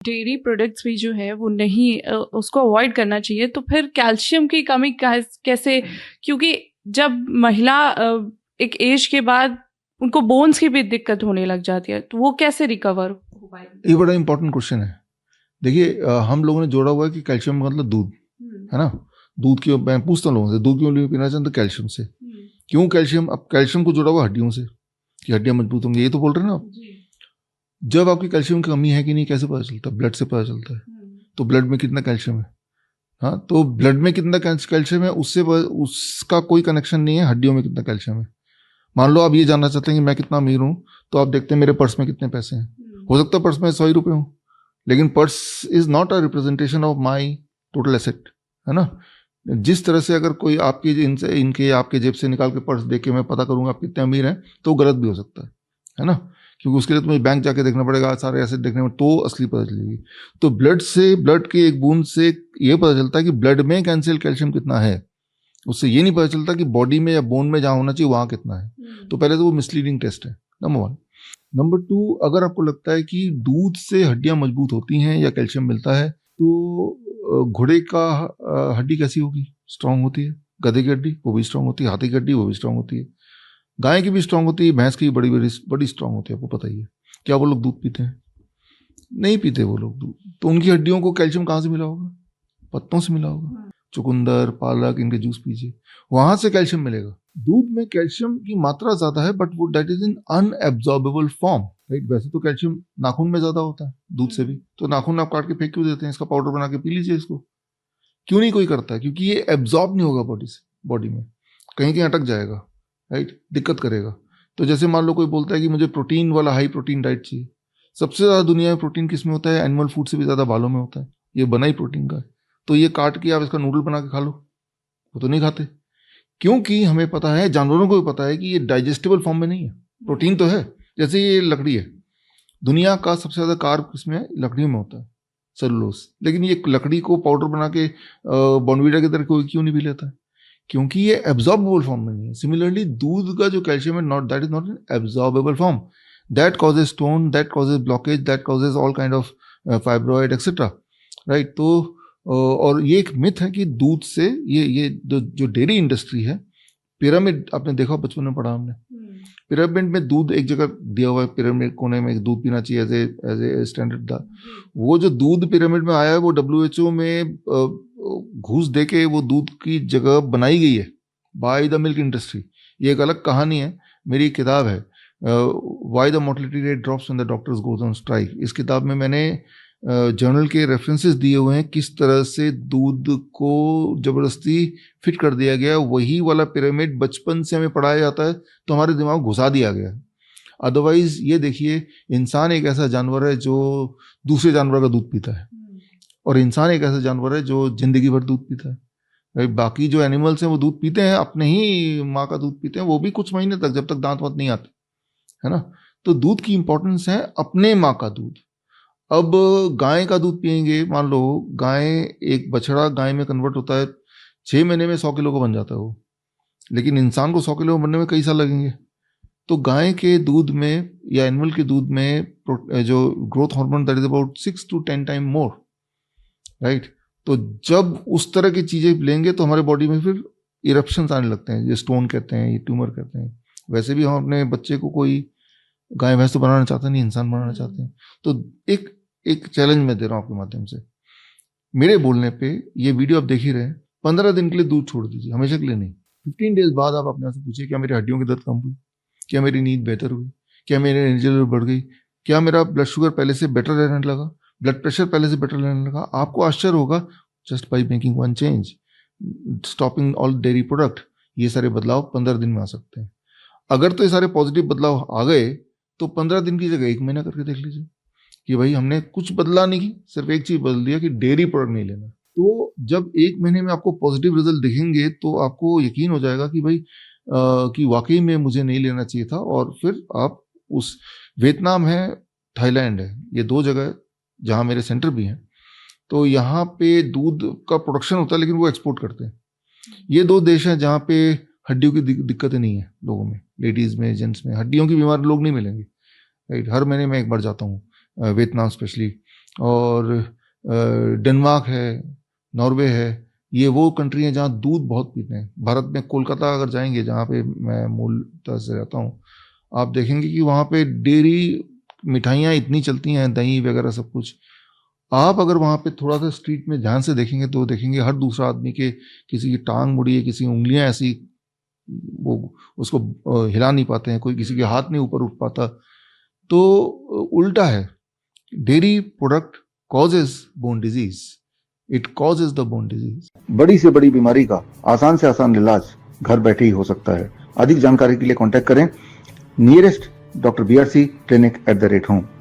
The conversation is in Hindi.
डेयरी प्रोडक्ट्स भी जो है वो नहीं उसको अवॉइड करना चाहिए, तो फिर कैल्शियम की कमी कैसे, क्योंकि जब महिला एक एज के बाद उनको बोन्स की भी दिक्कत होने लग जाती है, तो वो कैसे रिकवर हो पाएगी? ये बड़ा इंपॉर्टेंट क्वेश्चन है। देखिए हम लोगों ने जोड़ा हुआ है कि कैल्शियम का मतलब दूध है ना। दूध क्यों, मैं पूछता हूँ लोगों से, दूध क्यों पीना चाहते? कैल्शियम से। क्यों कैल्शियम? अब कैल्शियम को जोड़ा हुआ हड्डियों से कि हड्डियां मजबूत होंगी, ये तो बोल रहे हैं ना आप। जब आपकी कैल्शियम की कमी है कि नहीं कैसे पता चलता है? ब्लड से पता चलता है। तो ब्लड में कितना कैल्शियम है, हाँ, तो ब्लड में कितना कैल्शियम है उससे उसका कोई कनेक्शन नहीं है हड्डियों में कितना कैल्शियम है। मान लो आप ये जानना चाहते हैं कि मैं कितना अमीर हूँ, तो आप देखते हैं मेरे पर्स में कितने पैसे हैं। हो सकता है पर्स में 100 रुपये हो, लेकिन purse is not a representation of my total asset, है ना। जिस तरह से अगर कोई आपकी इनके आपके जेब से निकाल के पर्स देख के मैं पता करूंगा आप कितने अमीर हैं, तो गलत भी हो सकता है ना, क्योंकि उसके लिए तुम्हें बैंक जाके देखना पड़ेगा, सारे एसेट देखने में, तो असली पता चलेगी। तो ब्लड के एक बूंद से ये पता चलता है कि ब्लड में कैल्शियम कितना है, उससे ये नहीं पता चलता कि बॉडी में या बोन में जहाँ होना चाहिए वहाँ कितना है। तो पहले तो वो मिसलीडिंग टेस्ट है, नंबर 1। नंबर 2, अगर आपको लगता है कि दूध से हड्डियां मजबूत होती हैं या कैल्शियम मिलता है, तो घोड़े का हड्डी कैसी होगी? स्ट्रांग होती है। गधे की हड्डी वो भी स्ट्रांग होती है, हाथी की हड्डी वो भी स्ट्रांग होती है, गाय की भी स्ट्रांग होती है, भैंस की बड़ी बड़ी बड़ी स्ट्रांग होती है, आपको पता ही है। क्या वो लोग दूध पीते हैं? नहीं पीते वो लोग दूध। तो उनकी हड्डियों को कैल्शियम कहाँ से मिला होगा? पत्तों से मिला होगा। चुकंदर, पालक, इनके जूस पीजिए, वहां से कैल्शियम मिलेगा। दूध में कैल्शियम की मात्रा ज्यादा है, बट वो that is in unabsorbable form, right. वैसे तो कैल्शियम नाखून में ज्यादा होता है दूध से भी, तो नाखून आप काट के फेंक क्यों देते हैं? इसका पाउडर बना के पी लीजिए इसको। क्यों नहीं कोई करता है? क्योंकि ये एब्जॉर्ब नहीं होगा बॉडी में, कहीं कहीं अटक जाएगा, राइट, दिक्कत करेगा। तो जैसे मान लो कोई बोलता है कि मुझे प्रोटीन वाला हाई प्रोटीन डाइट चाहिए। सबसे ज्यादा दुनिया में प्रोटीन किस में होता है? एनिमल फूड से भी ज्यादा बालों में होता है, ये बना ही प्रोटीन का है। तो ये काट के आप इसका नूडल बना के खा लो, वो तो नहीं खाते, क्योंकि हमें पता है, जानवरों को भी पता है कि ये डाइजेस्टेबल फॉर्म में नहीं है। प्रोटीन तो है, जैसे ये लकड़ी है, दुनिया का सबसे ज्यादा कार्ब किसमें? लकड़ियों में होता है, सेलुलोज। लेकिन ये लकड़ी को पाउडर बना के बॉर्नवीटा की तरह कोई क्यों नहीं पी लेता है? क्योंकि ये एब्जॉर्बेबल फॉर्म में नहीं है। सिमिलरली दूध का जो कैल्शियम है, not that is not an absorbable form, that causes stone, that causes blockage, that causes all kind of fibroid etcetera, right. तो और ये एक मिथ है कि दूध से ये जो डेयरी इंडस्ट्री है, पिरामिड आपने देखा बचपन में पढ़ा हमने, पिरामिड में दूध एक जगह दिया हुआ है, पिरामिड कोने में दूध पीना चाहिए एज ए स्टैंडर्ड था। वो जो दूध पिरामिड में आया है वो WHO में घूस दे के वो दूध की जगह बनाई गई है बाय द मिल्क इंडस्ट्री। ये एक अलग कहानी है, मेरी एक किताब है why the mortality rate drops when the doctors goes on strike. इस किताब में मैंने जर्नल के रेफरेंसेस दिए हुए हैं, किस तरह से दूध को जबरदस्ती फिट कर दिया गया। वही वाला पिरामिड बचपन से हमें पढ़ाया जाता है तो हमारे दिमाग घुसा दिया गया है। अदरवाइज ये देखिए, इंसान एक ऐसा जानवर है जो दूसरे जानवर का दूध पीता है, और इंसान एक ऐसा जानवर है जो जिंदगी भर दूध पीता है। बाकी जो एनिमल्स हैं वो दूध पीते हैं, अपने ही माँ का दूध पीते हैं, वो भी कुछ महीने तक, जब तक दांत वांत नहीं आते, है ना। तो दूध की इंपॉर्टेंस है, अपने माँ का दूध। अब गाय का दूध पियेंगे, मान लो गाय, एक बछड़ा गाय में कन्वर्ट होता है, 6 महीने में 100 किलो का बन जाता है वो, लेकिन इंसान को 100 किलो बनने में कई साल लगेंगे। तो गाय के दूध में या एनिमल के दूध में जो growth hormone, that is about 6 to 10 time more, right. तो जब उस तरह की चीजें लेंगे तो हमारे बॉडी में फिर इरप्शंस आने लगते हैं, ये स्टोन कहते हैं, ये ट्यूमर कहते हैं। वैसे भी हम अपने बच्चे को कोई गाय भैंस तो बनाना चाहते नहीं, इंसान बनाना चाहते हैं। तो एक चैलेंज मैं दे रहा हूँ आपके माध्यम से, मेरे बोलने पे ये वीडियो आप देख ही रहे हैं, 15 दिन के लिए दूध छोड़ दीजिए, हमेशा के लिए नहीं। 15 डेज बाद आप अपने से पूछिए, क्या मेरी हड्डियों की दर्द कम हुई? क्या मेरी नींद बेहतर हुई? क्या मेरी एनर्जी लेवल बढ़ गई? क्या मेरा ब्लड शुगर पहले से बेटर रहने लगा? ब्लड प्रेशर पहले से बेटर रहने लगा? आपको आश्चर्य होगा, just by making one change, stopping all dairy product. ये सारे बदलाव 15 दिन में आ सकते हैं। अगर तो ये सारे पॉजिटिव बदलाव आ गए तो 15 दिन की जगह 1 महीना करके देख लीजिए कि भाई हमने कुछ बदला नहीं की, सिर्फ एक चीज बदल दिया कि डेयरी प्रोडक्ट नहीं लेना। तो जब 1 महीने में आपको पॉजिटिव रिजल्ट दिखेंगे तो आपको यकीन हो जाएगा कि भाई कि वाकई में मुझे नहीं लेना चाहिए था। और फिर आप उस, वियतनाम है, थाईलैंड है, ये 2 जगह जहाँ मेरे सेंटर भी हैं, तो यहाँ पे दूध का प्रोडक्शन होता है लेकिन वो एक्सपोर्ट करते हैं। ये 2 देश हैं जहाँ पे हड्डियों की दिक्कतें नहीं है लोगों में, लेडीज में, जेंट्स में हड्डियों की बीमार लोग नहीं मिलेंगे, राइट। हर महीने मैं एक बार जाता हूँ वियतनाम स्पेशली, और डेनमार्क है, नॉर्वे है, ये वो कंट्री है जहाँ दूध बहुत पीते हैं। भारत में कोलकाता अगर जाएंगे, जहाँ पे मैं मूलतः से रहता हूँ, आप देखेंगे कि वहाँ पे डेयरी मिठाइयाँ इतनी चलती हैं, दही वगैरह सब कुछ। आप अगर वहाँ पे थोड़ा सा स्ट्रीट में ध्यान से देखेंगे तो देखेंगे हर दूसरा आदमी के किसी की टांग मुड़ी है, किसी की उंगलियां ऐसी, वो उसको हिला नहीं पाते हैं, कोई किसी के हाथ नहीं ऊपर उठ पाता। तो उल्टा है, dairy product causes bone disease, it causes the bone disease. बड़ी से बड़ी बीमारी का आसान से आसान इलाज घर बैठे ही हो सकता है। अधिक जानकारी के लिए कांटेक्ट करें nearest doctor BRC clinic @home।